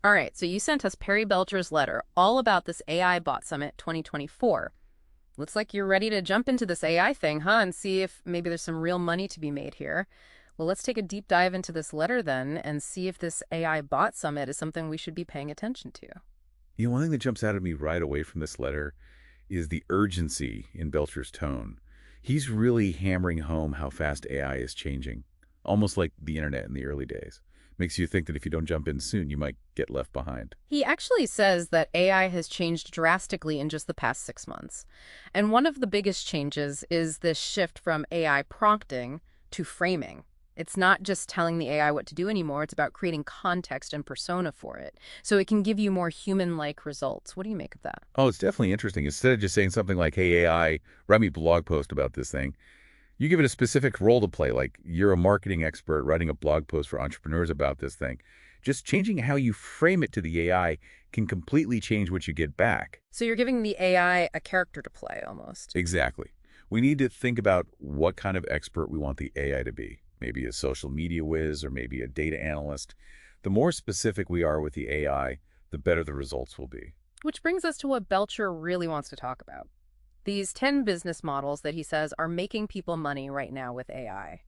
All right, so you sent us Perry Belcher's letter all about this AI Bot Summit 2024. Looks like you're ready to jump into this AI thing, huh? And see if maybe there's some real money to be made here. Well, let's take a deep dive into this letter then and see if this AI Bot Summit is something we should be paying attention to. One thing that jumps out at me right away from this letter is the urgency in Belcher's tone. He's really hammering home how fast AI is changing, almost like the internet in the early days. Makes you think that if you don't jump in soon, you might get left behind. He actually says that AI has changed drastically in just the past 6 months. And one of the biggest changes is this shift from AI prompting to framing. It's not just telling the AI what to do anymore, it's about creating context and persona for it, so it can give you more human-like results. What do you make of that? Oh, it's definitely interesting. Instead of just saying something like, hey, AI, write me a blog post about this thing, you give it a specific role to play, like you're a marketing expert writing a blog post for entrepreneurs about this thing. Just changing how you frame it to the AI can completely change what you get back. So you're giving the AI a character to play, almost. Exactly. We need to think about what kind of expert we want the AI to be. Maybe a social media whiz or maybe a data analyst. The more specific we are with the AI, the better the results will be. Which brings us to what Belcher really wants to talk about. These 10 business models that he says are making people money right now with AI.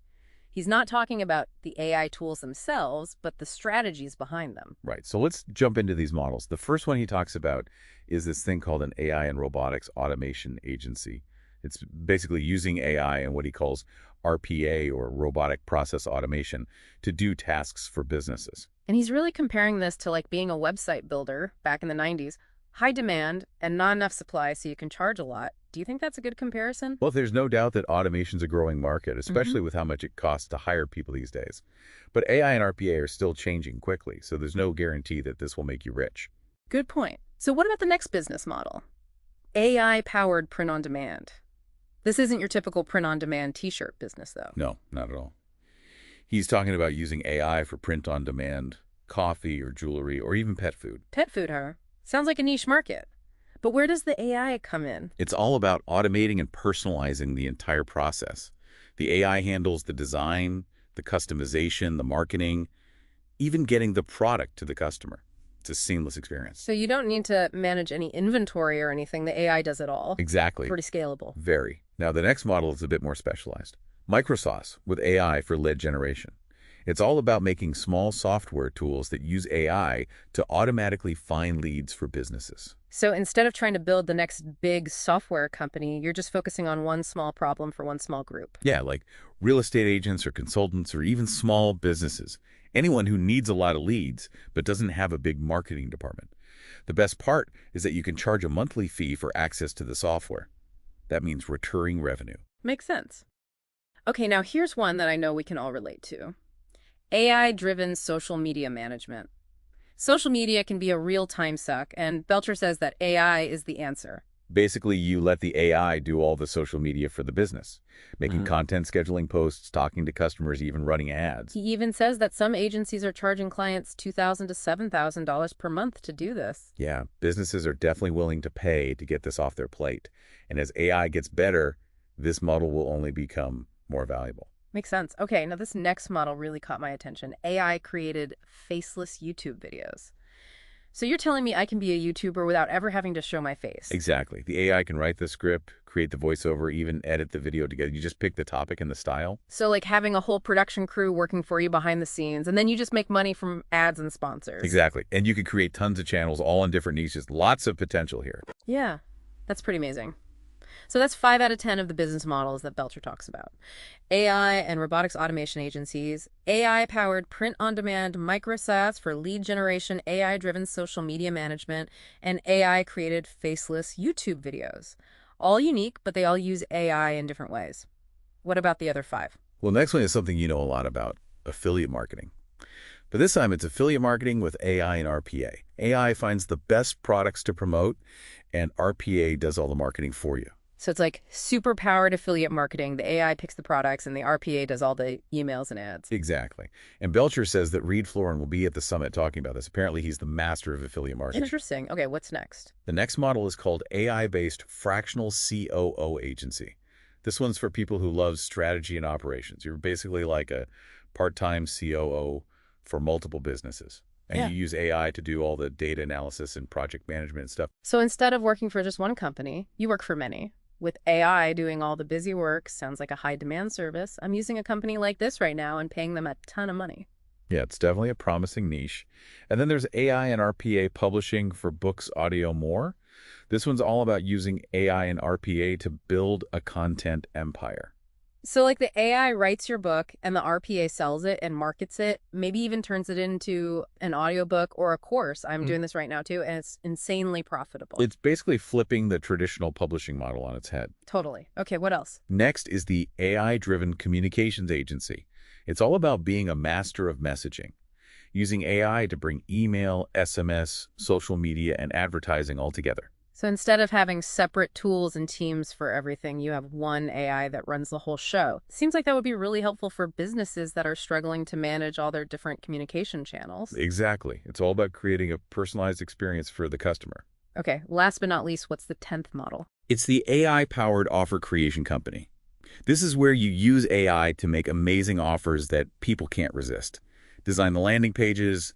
He's not talking about the AI tools themselves, but the strategies behind them. Right. So let's jump into these models. The first one he talks about is this thing called an AI and robotics automation agency. It's basically using AI and what he calls RPA, or robotic process automation, to do tasks for businesses. And he's really comparing this to like being a website builder back in the 90s. High demand and not enough supply, so you can charge a lot. Do you think that's a good comparison? Well, there's no doubt that automation's a growing market, especially with how much it costs to hire people these days. But AI and RPA are still changing quickly, so there's no guarantee that this will make you rich. Good point. So what about the next business model? AI-powered print-on-demand. This isn't your typical print-on-demand t-shirt business, though. No, not at all. He's talking about using AI for print-on-demand, coffee or jewelry, or even pet food. Pet food, huh? Sounds like a niche market. But where does the AI come in? It's all about automating and personalizing the entire process. The AI handles the design, the customization, the marketing, even getting the product to the customer. It's a seamless experience. So you don't need to manage any inventory or anything. The AI does it all. Exactly. Pretty scalable. Very. Now, the next model is a bit more specialized. Microsauce with AI for lead generation. It's all about making small software tools that use AI to automatically find leads for businesses. So instead of trying to build the next big software company, you're just focusing on one small problem for one small group. Yeah, like real estate agents or consultants or even small businesses. Anyone who needs a lot of leads but doesn't have a big marketing department. The best part is that you can charge a monthly fee for access to the software. That means recurring revenue. Makes sense. Okay, now here's one that I know we can all relate to. AI-driven social media management. Social media can be a real time suck, and Belcher says that AI is the answer. Basically, you let the AI do all the social media for the business, making content, scheduling posts, talking to customers, even running ads. He even says that some agencies are charging clients $2,000 to $7,000 per month to do this. Yeah, businesses are definitely willing to pay to get this off their plate. And as AI gets better, this model will only become more valuable. Makes sense. Okay, now this next model really caught my attention. AI-created faceless YouTube videos. So you're telling me I can be a YouTuber without ever having to show my face? Exactly. The AI can write the script, create the voiceover, even edit the video together. You just pick the topic and the style. So like having a whole production crew working for you behind the scenes, and then you just make money from ads and sponsors. Exactly. And you could create tons of channels, all in different niches. Lots of potential here. Yeah, that's pretty amazing. So that's 5 out of 10 of the business models that Belcher talks about. AI and robotics automation agencies, AI-powered print-on-demand micro SaaS for lead generation, AI-driven social media management, and AI-created faceless YouTube videos. All unique, but they all use AI in different ways. What about the other 5? Well, next one is something you know a lot about, affiliate marketing. But this time it's affiliate marketing with AI and RPA. AI finds the best products to promote, and RPA does all the marketing for you. So it's like super powered affiliate marketing. The AI picks the products and the RPA does all the emails and ads. Exactly. And Belcher says that Reed Florin will be at the summit talking about this. Apparently, he's the master of affiliate marketing. Interesting. Okay, what's next? The next model is called AI-based fractional COO agency. This one's for people who love strategy and operations. You're basically like a part-time COO for multiple businesses. and you use AI to do all the data analysis and project management and stuff. So instead of working for just one company, you work for many. With AI doing all the busy work, sounds like a high demand service. I'm using a company like this right now and paying them a ton of money. Yeah, it's definitely a promising niche. And then there's AI and RPA publishing for books, audio, more. This one's all about using AI and RPA to build a content empire. So like the AI writes your book and the RPA sells it and markets it, maybe even turns it into an audiobook or a course. I'm doing this right now too, and it's insanely profitable. It's basically flipping the traditional publishing model on its head. Totally. Okay, what else? Next is the AI-driven communications agency. It's all about being a master of messaging, using AI to bring email, SMS, social media, and advertising all together. So instead of having separate tools and teams for everything, you have one AI that runs the whole show. Seems like that would be really helpful for businesses that are struggling to manage all their different communication channels. Exactly. It's all about creating a personalized experience for the customer. Okay, last but not least, what's the 10th model? It's the AI-powered offer creation company. This is where you use AI to make amazing offers that people can't resist. Design the landing pages,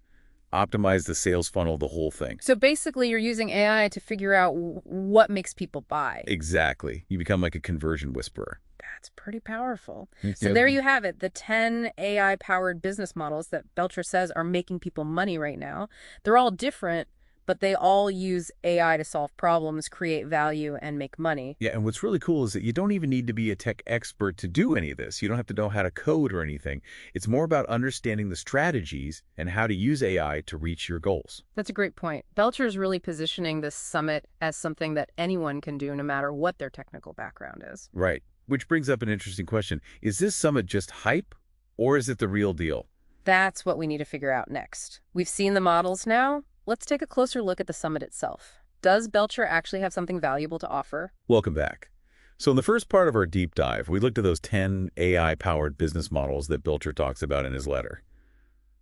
optimize the sales funnel, the whole thing. So basically, you're using AI to figure out what makes people buy. Exactly. You become like a conversion whisperer. That's pretty powerful. Yeah. So there you have it, the 10 AI-powered business models that Belcher says are making people money right now. They're all different, but they all use AI to solve problems, create value, and make money. Yeah, and what's really cool is that you don't even need to be a tech expert to do any of this. You don't have to know how to code or anything. It's more about understanding the strategies and how to use AI to reach your goals. That's a great point. Belcher's really positioning this summit as something that anyone can do no matter what their technical background is. Right. Which brings up an interesting question. Is this summit just hype, or is it the real deal? That's what we need to figure out next. We've seen the models now. Let's take a closer look at the summit itself. Does Belcher actually have something valuable to offer? Welcome back. So in the first part of our deep dive, we looked at those 10 AI-powered business models that Belcher talks about in his letter.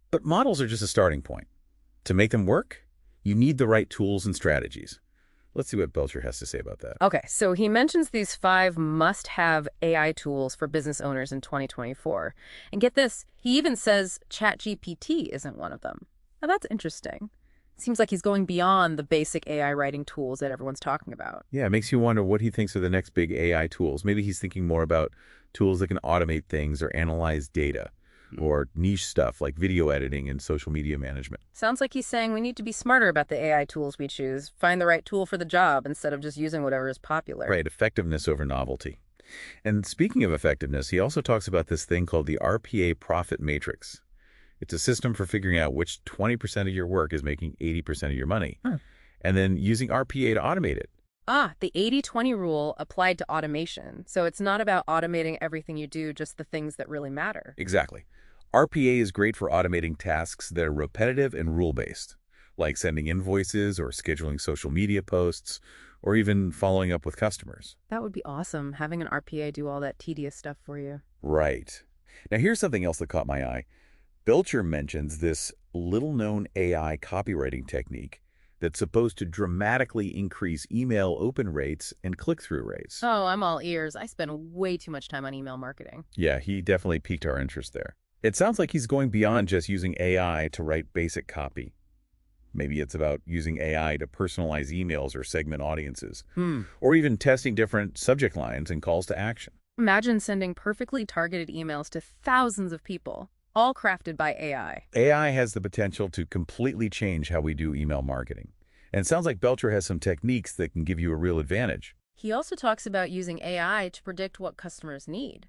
But models are just a starting point. To make them work, you need the right tools and strategies. Let's see what Belcher has to say about that. Okay, so he mentions these 5 must-have AI tools for business owners in 2024. And get this, he even says ChatGPT isn't one of them. Now that's interesting. Seems like he's going beyond the basic AI writing tools that everyone's talking about. Yeah, it makes you wonder what he thinks are the next big AI tools. Maybe he's thinking more about tools that can automate things or analyze data, or niche stuff like video editing and social media management. Sounds like he's saying we need to be smarter about the AI tools we choose, find the right tool for the job instead of just using whatever is popular. Right, effectiveness over novelty. And speaking of effectiveness, he also talks about this thing called the RPA profit matrix. It's a system for figuring out which 20% of your work is making 80% of your money, and then using RPA to automate it. The 80-20 rule applied to automation. So it's not about automating everything you do, just the things that really matter. Exactly. RPA is great for automating tasks that are repetitive and rule-based, like sending invoices or scheduling social media posts, or even following up with customers. That would be awesome, having an RPA do all that tedious stuff for you. Right. Now here's something else that caught my eye. Belcher mentions this little-known AI copywriting technique that's supposed to dramatically increase email open rates and click-through rates. Oh, I'm all ears. I spend way too much time on email marketing. Yeah, he definitely piqued our interest there. It sounds like he's going beyond just using AI to write basic copy. Maybe it's about using AI to personalize emails or segment audiences, or even testing different subject lines and calls to action. Imagine sending perfectly targeted emails to thousands of people, all crafted by AI. AI has the potential to completely change how we do email marketing. And it sounds like Belcher has some techniques that can give you a real advantage. He also talks about using AI to predict what customers need.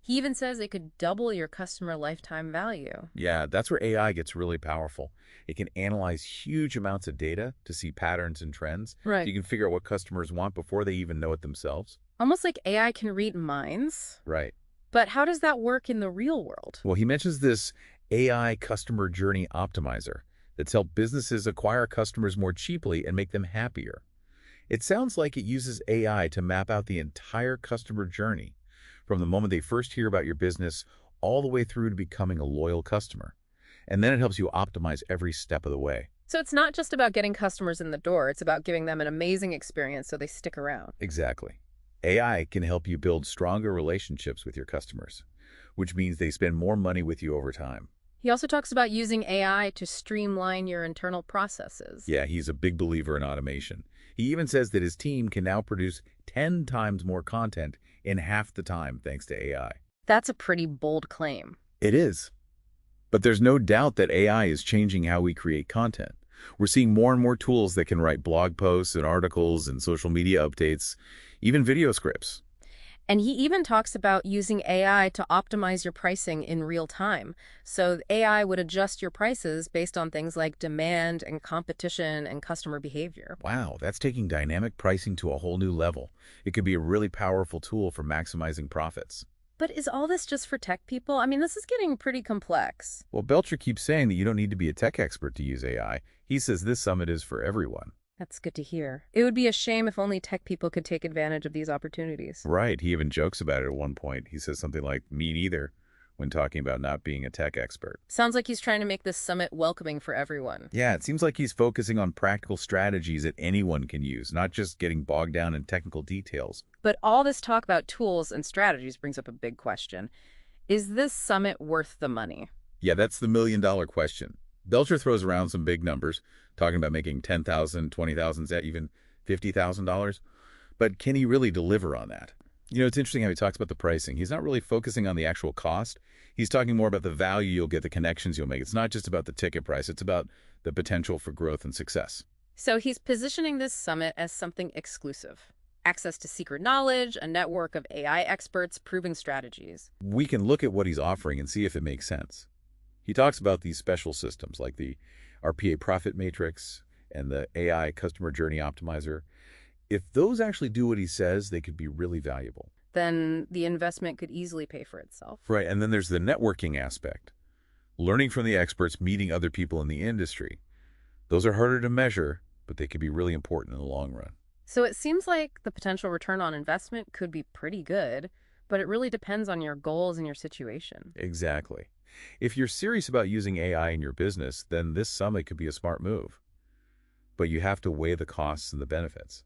He even says it could double your customer lifetime value. Yeah, that's where AI gets really powerful. It can analyze huge amounts of data to see patterns and trends. Right. So you can figure out what customers want before they even know it themselves. Almost like AI can read minds. Right. But how does that work in the real world? Well, he mentions this AI customer journey optimizer that's helped businesses acquire customers more cheaply and make them happier. It sounds like it uses AI to map out the entire customer journey, from the moment they first hear about your business all the way through to becoming a loyal customer. And then it helps you optimize every step of the way. So it's not just about getting customers in the door, it's about giving them an amazing experience so they stick around. Exactly. AI can help you build stronger relationships with your customers, which means they spend more money with you over time. He also talks about using AI to streamline your internal processes. Yeah, he's a big believer in automation. He even says that his team can now produce 10 times more content in half the time thanks to AI. That's a pretty bold claim. It is. But there's no doubt that AI is changing how we create content. We're seeing more and more tools that can write blog posts and articles and social media updates, even video scripts. And he even talks about using AI to optimize your pricing in real time. So AI would adjust your prices based on things like demand and competition and customer behavior. Wow, that's taking dynamic pricing to a whole new level. It could be a really powerful tool for maximizing profits. But is all this just for tech people? I mean, this is getting pretty complex. Well, Belcher keeps saying that you don't need to be a tech expert to use AI. He says this summit is for everyone. That's good to hear. It would be a shame if only tech people could take advantage of these opportunities. Right, he even jokes about it at one point. He says something like, me neither, when talking about not being a tech expert. Sounds like he's trying to make this summit welcoming for everyone. Yeah, it seems like he's focusing on practical strategies that anyone can use, not just getting bogged down in technical details. But all this talk about tools and strategies brings up a big question. Is this summit worth the money? Yeah, that's the million-dollar question. Belcher throws around some big numbers, talking about making $10,000, $20,000, even $50,000. But can he really deliver on that? You know, it's interesting how he talks about the pricing. He's not really focusing on the actual cost. He's talking more about the value you'll get, the connections you'll make. It's not just about the ticket price. It's about the potential for growth and success. So he's positioning this summit as something exclusive. Access to secret knowledge, a network of AI experts proving strategies. We can look at what he's offering and see if it makes sense. He talks about these special systems like the RPA Profit Matrix and the AI Customer Journey Optimizer. If those actually do what he says, they could be really valuable. Then the investment could easily pay for itself. Right, and then there's the networking aspect. Learning from the experts, meeting other people in the industry. Those are harder to measure, but they could be really important in the long run. So it seems like the potential return on investment could be pretty good, but it really depends on your goals and your situation. Exactly. If you're serious about using AI in your business, then this summit could be a smart move. But you have to weigh the costs and the benefits.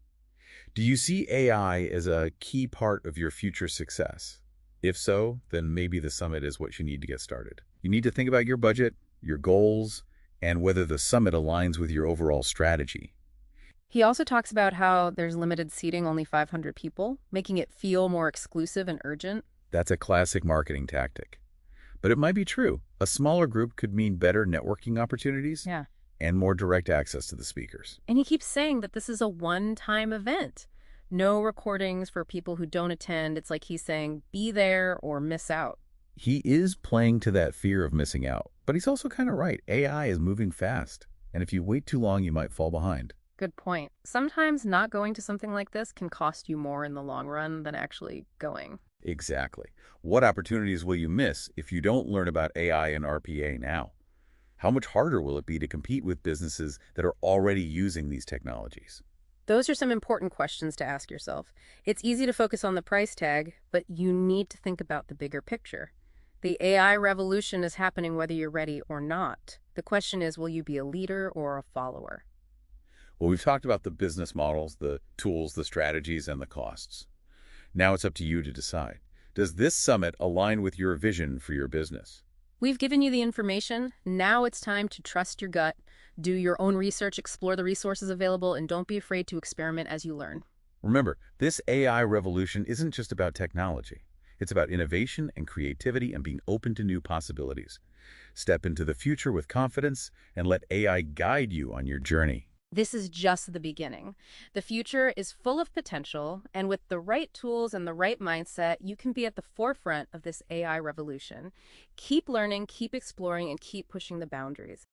Do you see AI as a key part of your future success? If so, then maybe the summit is what you need to get started. You need to think about your budget, your goals, and whether the summit aligns with your overall strategy. He also talks about how there's limited seating, only 500 people, making it feel more exclusive and urgent. That's a classic marketing tactic. But it might be true. A smaller group could mean better networking opportunities Yeah. and more direct access to the speakers. And he keeps saying that this is a one-time event. No recordings for people who don't attend. It's like he's saying, be there or miss out. He is playing to that fear of missing out, but he's also kind of right. AI is moving fast, and if you wait too long, you might fall behind. Good point. Sometimes not going to something like this can cost you more in the long run than actually going. Exactly. What opportunities will you miss if you don't learn about AI and RPA now? How much harder will it be to compete with businesses that are already using these technologies? Those are some important questions to ask yourself. It's easy to focus on the price tag, but you need to think about the bigger picture. The AI revolution is happening whether you're ready or not. The question is, will you be a leader or a follower? Well, we've talked about the business models, the tools, the strategies, and the costs. Now it's up to you to decide. Does this summit align with your vision for your business? We've given you the information. Now it's time to trust your gut, do your own research, explore the resources available, and don't be afraid to experiment as you learn. Remember, this AI revolution isn't just about technology. It's about innovation and creativity and being open to new possibilities. Step into the future with confidence and let AI guide you on your journey. This is just the beginning. The future is full of potential, and with the right tools and the right mindset, you can be at the forefront of this AI revolution. Keep learning, keep exploring, and keep pushing the boundaries.